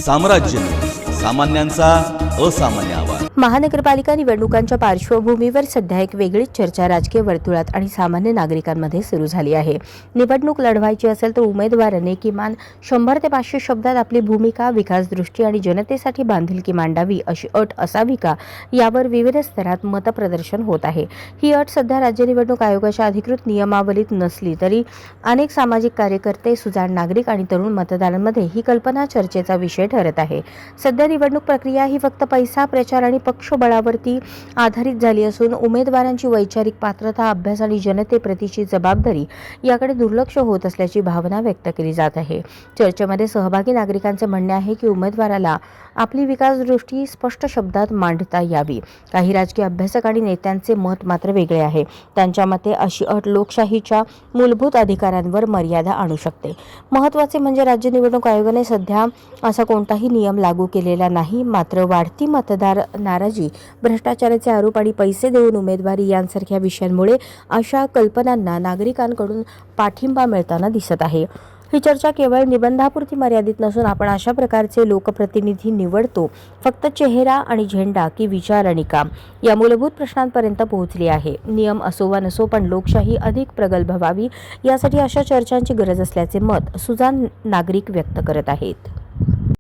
साम्राज्य, सामान्यांचा असामान्य आवाज। महानगरपालिका निवडणुकांच्या पार्श्वभूमीवर सध्या एक वेगळीच चर्चा राजकीय वर्तुळात आणि सामान्य नागरिकांमध्ये सुरू झाली आहे। निवडणूक लढवायची असेल तर उमेदवाराने किमान 100 ते 500 शब्दात आपली भूमिका, विकासदृष्टी आणि जनतेसाठी बांधिलकी मांडावी अशी अट असावी का, यावर विविध स्तरात मतप्रदर्शन होत आहे। ही अट सध्या राज्य निवडणूक आयोगाच्या अधिकृत नियमावलीत नसली तरी अनेक सामाजिक कार्यकर्ते, सुजाण नागरिक आणि तरुण मतदारांमध्ये ही कल्पना चर्चेचा विषय ठरत आहे। सध्या निवडणूक प्रक्रिया ही फक्त पैसा, प्रचार आणि पक्षबळावरती आधारित झाली असून उमेदवारांची वैचारिक पात्रता, अभ्यास आणि जनतेप्रतीची जबाबदारी याकडे दुर्लक्ष होत असल्याची भावना व्यक्त केली जात आहे। चर्चेमध्ये सहभागी नागरिकांचे म्हणणे आहे की उमेदवाराला आपली विकासदृष्टी स्पष्ट शब्दात मांडता यावी। काही राजकीय अभ्यासक आणि नेत्यांचे मत मात्र वेगळे आहे। त्यांच्या मते अशी अट लोकशाहीच्या मूलभूत अधिकारांवर मर्यादा आणू शकते। महत्त्वाचे म्हणजे राज्य निवडणूक आयोगाने सध्या असा कोणताही नियम लागू केलेला नाही। मात्र वाढती मतदार नाराजी, भ्रष्टाचाराचे आरोप आणि पैसे देऊन उमेदवारी यांसारख्या विषयांमुळे अशा कल्पनांना नागरिकांकडून पाठिंबा मिळताना दिसत आहे। ही चर्चा केवळ निबंधापुरती मर्यादित नसून आपण अशा प्रकारचे लोकप्रतिनिधी निवडतो फक्त चेहरा आणि झेंडा की विचार आणि काम या मूलभूत प्रश्नांपर्यंत पोहोचली आहे। नियम असो वा नसो पण लोकशाही अधिक प्रगल्भ व्हावी यासाठी अशा चर्चांची गरज असल्याचे मत सुजाण नागरिक व्यक्त करत आहेत।